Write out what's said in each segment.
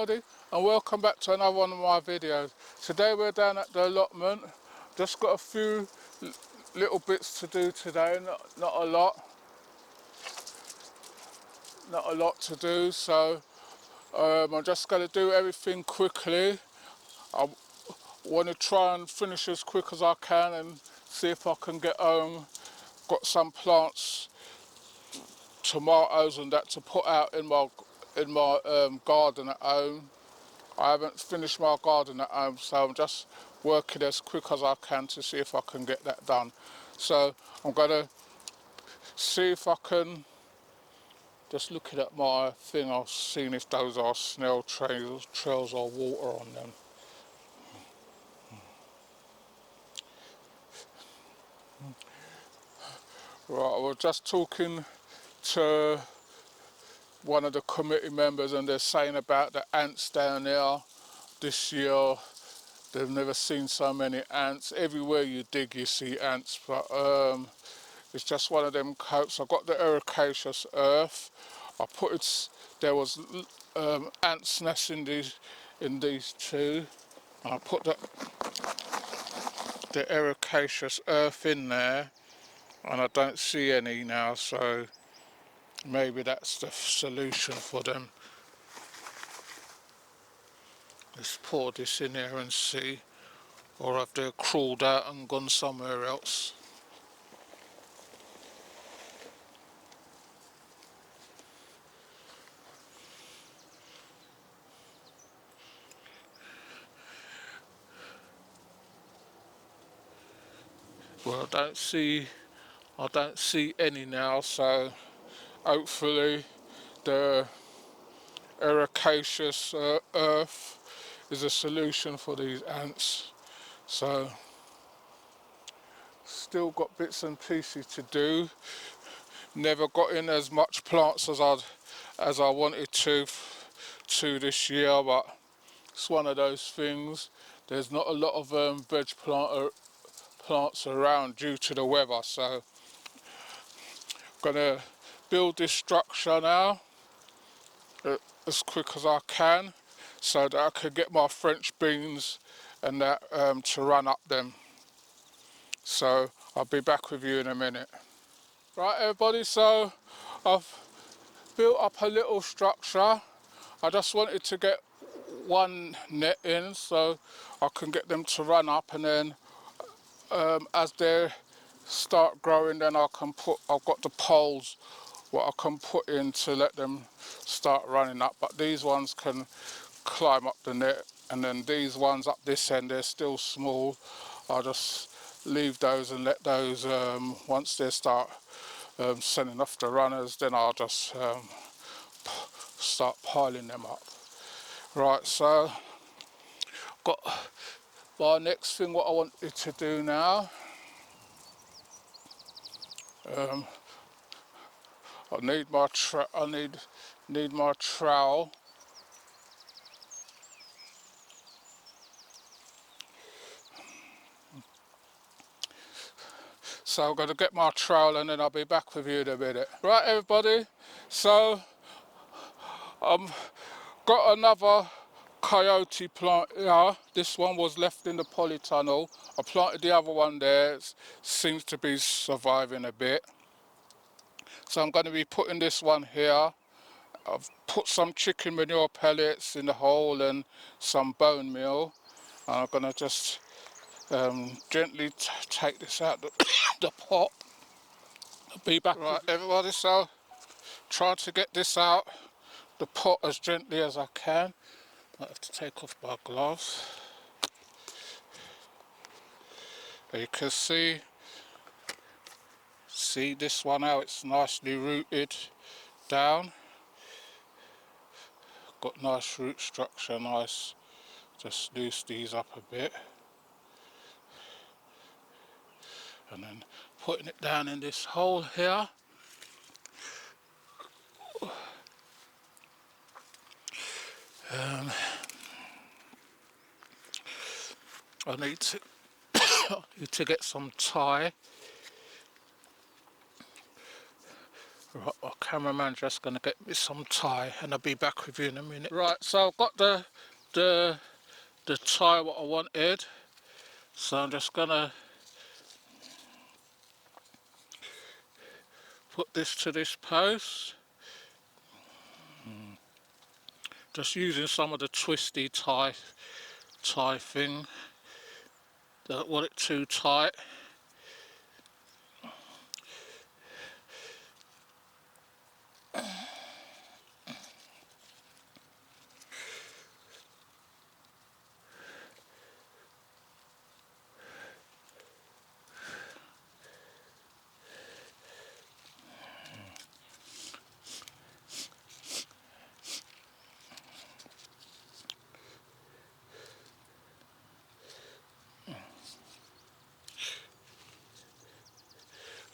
everybody, and welcome back to another one of my videos. Today we're down at the allotment. Just got a few little bits to do today, not a lot to do, so I'm just going to do everything quickly. I want to try and finish as quick as I can and see if I can get home. Got some plants, tomatoes and that, to put out in my garden at home. I haven't finished my garden at home, so I'm just working as quick as I can to see if I can get that done. So I'm going to see if I can, just looking at my thing, I've seen if those are snail trails or water on them. Right, I was just talking to one of the committee members and they're saying about the ants down there this year. They've never seen so many ants. Everywhere you dig you see ants, but it's just one of them coats. I got the ericaceous earth. I put it, there was ants nests in these two, and I put the ericaceous earth in there, and I don't see any now, so maybe that's the solution for them. Let's pour this in there and see, or have they crawled out and gone somewhere else. Well, I don't see any now, so hopefully the ericaceous earth is a solution for these ants. So still got bits and pieces to do. Never got in as much plants as I wanted to this year, but it's one of those things. There's not a lot of veg plants around due to the weather, so I'm gonna build this structure now as quick as I can, so that I could get my French beans and that to run up them. So I'll be back with you in a minute. Right everybody, so I've built up a little structure. I just wanted to get one net in so I can get them to run up, and then as they start growing, then I've got the poles what I can put in to let them start running up. But these ones can climb up the net, and then these ones up this end, they're still small. I'll just leave those and let those, once they start sending off the runners, then I'll just start piling them up. Right, so got my next thing what I wanted to do now. I need my trowel. So I'm going to get my trowel and then I'll be back with you in a minute. Right everybody, so I've got another coyote plant here. This one was left in the polytunnel. I planted the other one there. It seems to be surviving a bit. So I'm going to be putting this one here. I've put some chicken manure pellets in the hole and some bone meal. I'm going to just gently take this out the pot. I'll be back. Right everybody, so trying to get this out the pot as gently as I can. I have to take off my gloves. You can see this one how it's nicely rooted down. Got nice root structure, nice. Just loose these up a bit. And then putting it down in this hole here. I need to get some tie. Right, I cameraman just going to get me some tie, and I'll be back with you in a minute. Right, so I've got the tie what I wanted, so I'm just going to put this to this post. Just using some of the twisty tie thing. Don't want it too tight.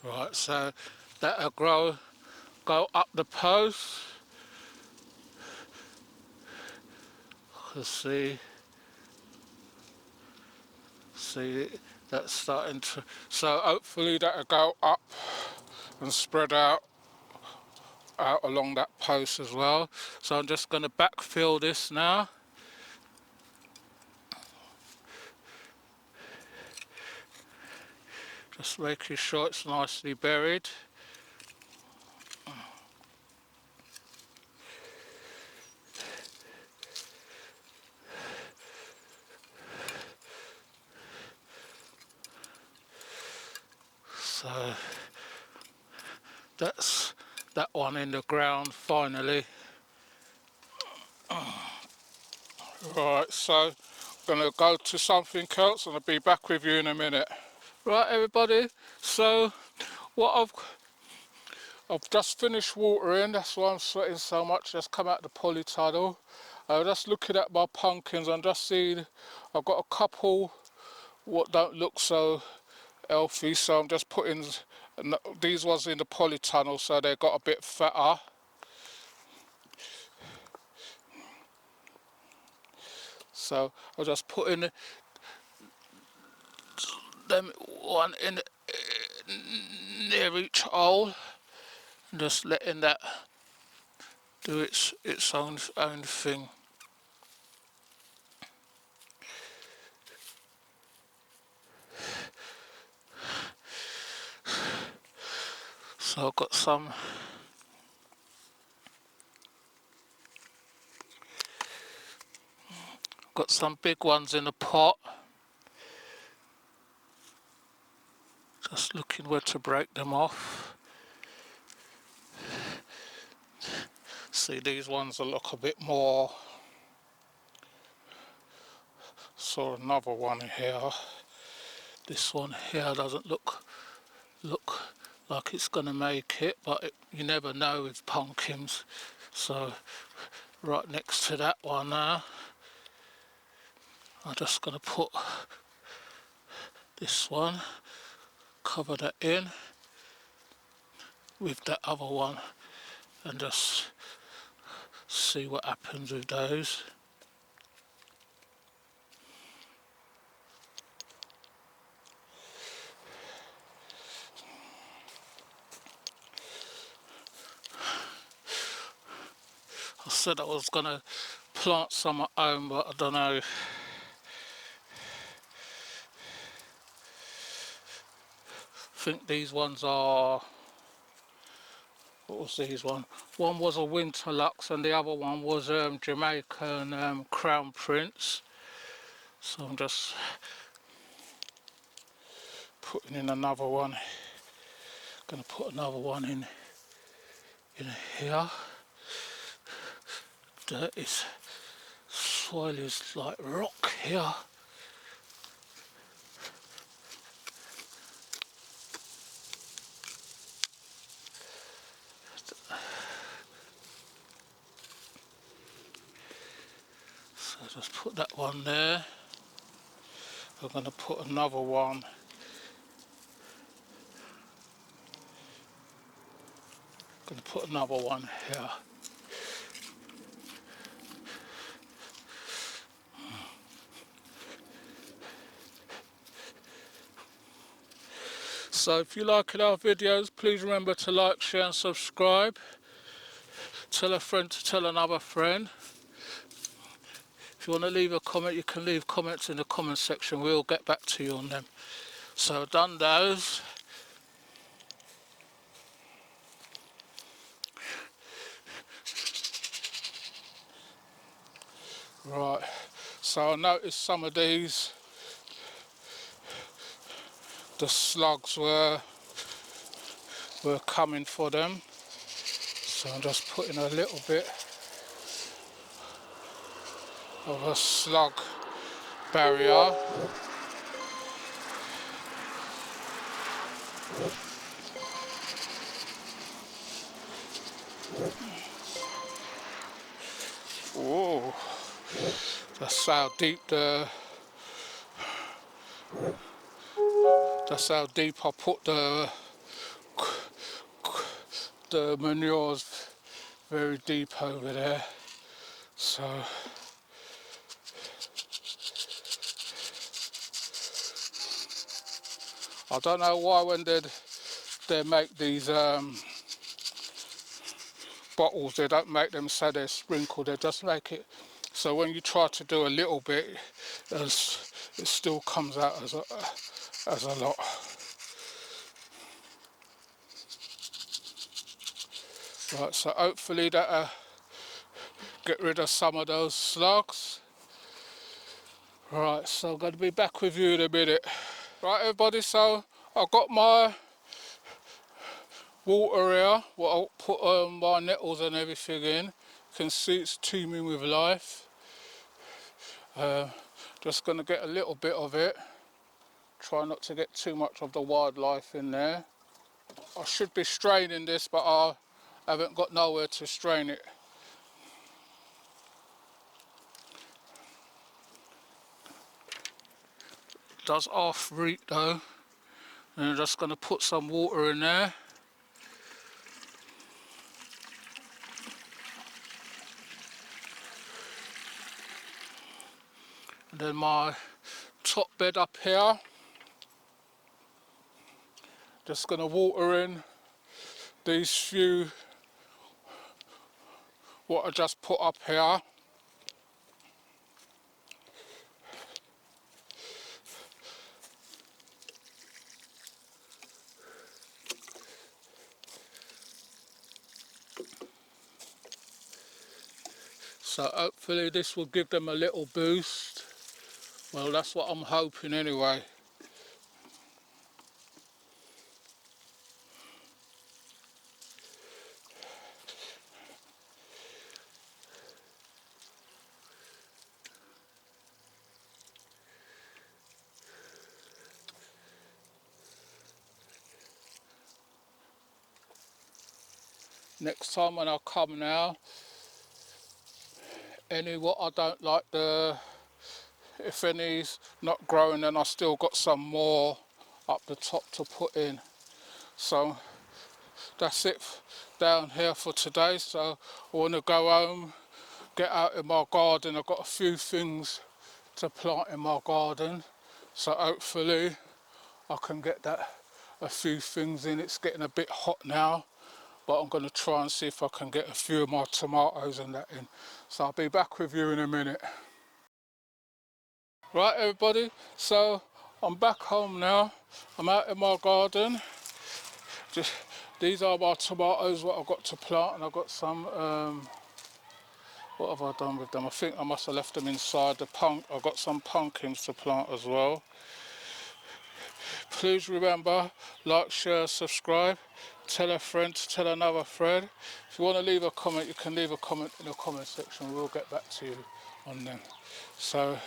Right, so that'll go up the post. Let's see that's starting to, so hopefully that'll go up and spread out along that post as well. So I'm just going to backfill this now. Just making sure it's nicely buried. So that's that one in the ground finally. Right, so I'm going to go to something else and I'll be back with you in a minute. Right everybody, so what I've just finished watering, that's why I'm sweating so much, just come out the polytunnel. Just looking at my pumpkins and just seeing I've got a couple what don't look so healthy, so I'm just putting these ones in the polytunnel so they got a bit fatter. So I'll just put in them one in near each hole, just letting that do its own thing. So I've got some big ones in the pot. Just looking where to break them off. See, these ones will look a bit more. Saw another one here. This one here doesn't look like it's gonna make it, but you never know with pumpkins. So right next to that one now, I'm just gonna put this one, cover that in with that other one, and just see what happens with those. I said I was gonna plant some at home, but I don't know. I think these ones are, what was these one? One was a winter lux and the other one was Jamaican crown prince. So I'm just putting in another one. Gonna put another one in here. This soil is like rock here. So just put that one there. I'm going to put another one. Going to put another one here. So if you like our videos, please remember to like, share and subscribe. tell a friend to tell another friend. If you want to leave a comment, you can leave comments in the comment section. We'll get back to you on them. So done those. Right, so I noticed some of these, the slugs were coming for them. So I'm just putting a little bit of a slug barrier. Whoa, that's how deep that's how deep I put the manure's very deep over there. So I don't know why when they make these bottles, they don't make them so they're sprinkled, they just make it so when you try to do a little bit, it still comes out as a lot. Right, so hopefully that'll get rid of some of those slugs. Right, so I'm going to be back with you in a minute. Right everybody, so I've got my water here, what I'll put my nettles and everything in. You can see it's teeming with life. Just going to get a little bit of it. Try not to get too much of the wildlife in there. I should be straining this, but I haven't got nowhere to strain it. Does half reek though. And I'm just going to put some water in there. And then my top bed up here. Just going to water in these few what I just put up here. So hopefully this will give them a little boost. Well, that's what I'm hoping anyway. Next time when I come now, what I don't like, if any's not growing, then I still got some more up the top to put in. So that's it down here for today. So I want to go home, get out in my garden. I've got a few things to plant in my garden, so hopefully I can get a few things in. It's getting a bit hot now, but I'm going to try and see if I can get a few of my tomatoes and that in. So I'll be back with you in a minute. Right everybody, so I'm back home now. I'm out in my garden. These are my tomatoes what I've got to plant, and I've got some, what have I done with them? I think I must have left them inside the I've got some pumpkins to plant as well. Please remember, like, share, subscribe, tell a friend to tell another friend. If you want to leave a comment, you can leave a comment in the comment section. We'll get back to you on them. So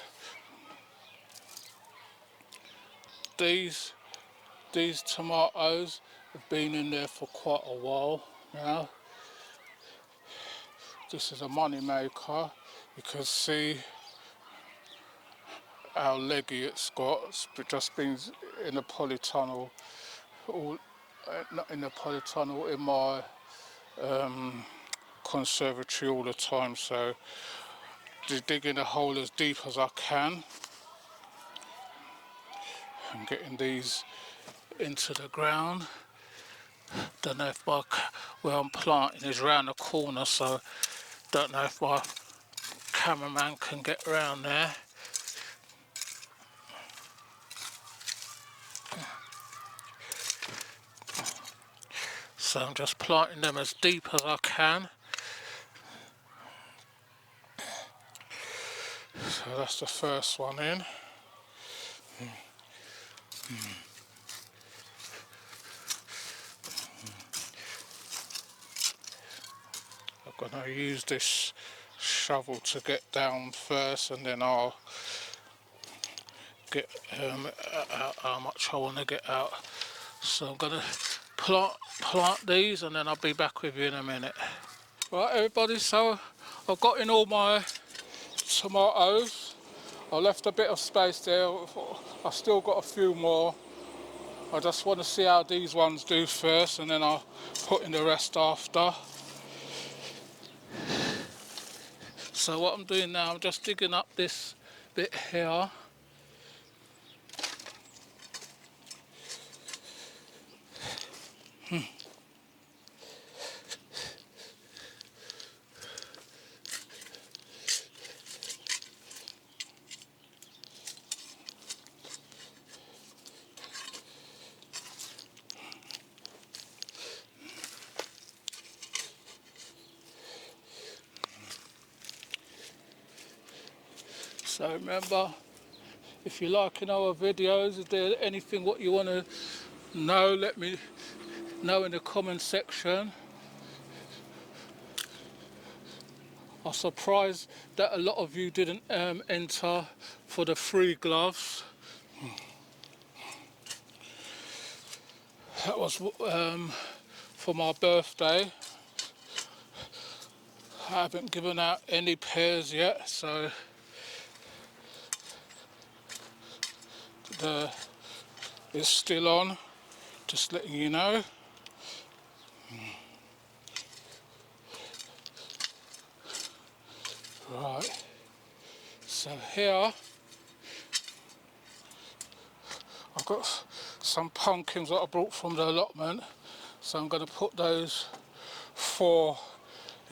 these tomatoes have been in there for quite a while now. This is a money maker. You can see how leggy it's got. It's just been in the polytunnel, not in the polytunnel, in my conservatory all the time. So just digging a hole as deep as I can and getting these into the ground. Don't know if where I'm planting is round the corner, so don't know if my cameraman can get round there. So I'm just planting them as deep as I can. So that's the first one in. I'm going to use this shovel to get down first, and then I'll get out how much I want to get out. So I'm going to plant these, and then I'll be back with you in a minute. Right everybody, so I've got in all my tomatoes. I left a bit of space there. I've still got a few more. I just want to see how these ones do first, and then I'll put in the rest after. So what I'm doing now, I'm just digging up this bit here. So remember, if you're liking our videos, is there anything what you want to know, let me know in the comment section. I'm surprised that a lot of you didn't enter for the free gloves. That was for my birthday. I haven't given out any pairs yet, so it's still on, just letting you know. Right, so here I've got some pumpkins that I brought from the allotment, so I'm going to put those 4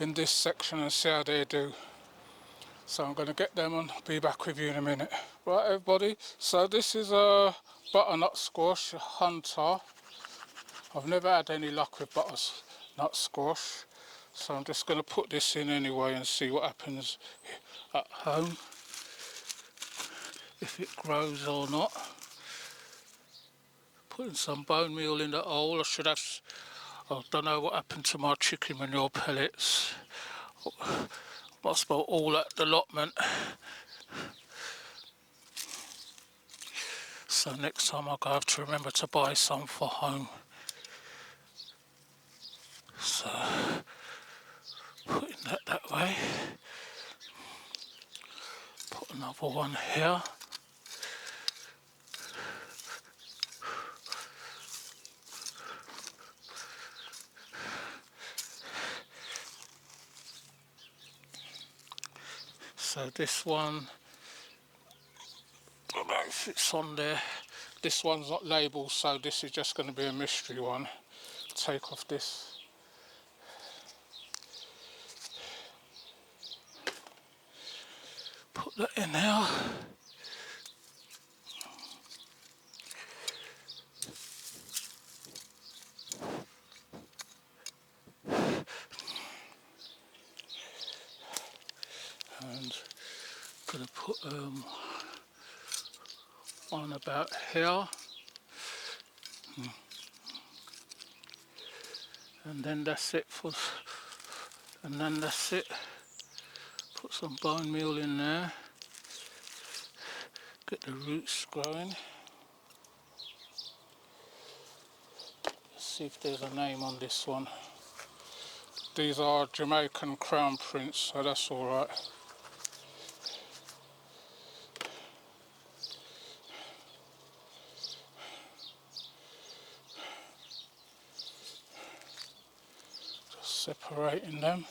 in this section and see how they do. So I'm going to get them and be back with you in a minute. Right everybody, so this is a butternut squash, a hunter. I've never had any luck with butternut squash, so I'm just going to put this in anyway and see what happens at home, if it grows or not. Putting some bone meal in the hole. I don't know what happened to my chicken manure pellets. Must be all at the allotment. So next time I'll have to remember to buy some for home. So putting that way. Put another one here. So this one, I don't know if it's on there. This one's not labelled, so this is just going to be a mystery one. Take off this. Put that in now. And gonna put one about here. And then that's it that's it. Put some bone meal in there. Get the roots growing. Let's see if there's a name on this one. These are Jamaican Crown Prince, so that's alright. Just separating them.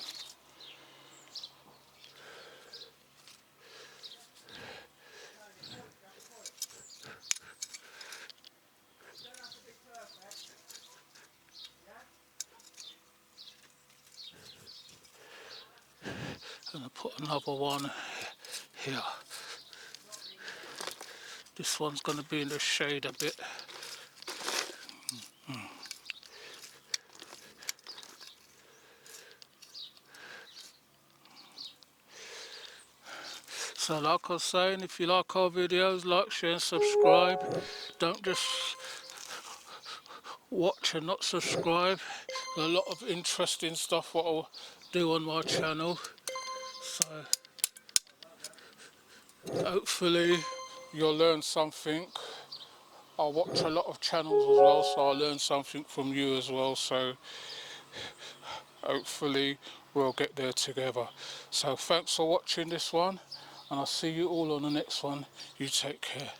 put another one here. This one's going to be in the shade a bit. So like I was saying, if you like our videos, like, share and subscribe. Don't just watch and not subscribe. There's a lot of interesting stuff what I'll do on my channel. So hopefully you'll learn something. I watch a lot of channels as well, so I'll learn something from you as well. So hopefully we'll get there together. So thanks for watching this one, and I'll see you all on the next one. You take care.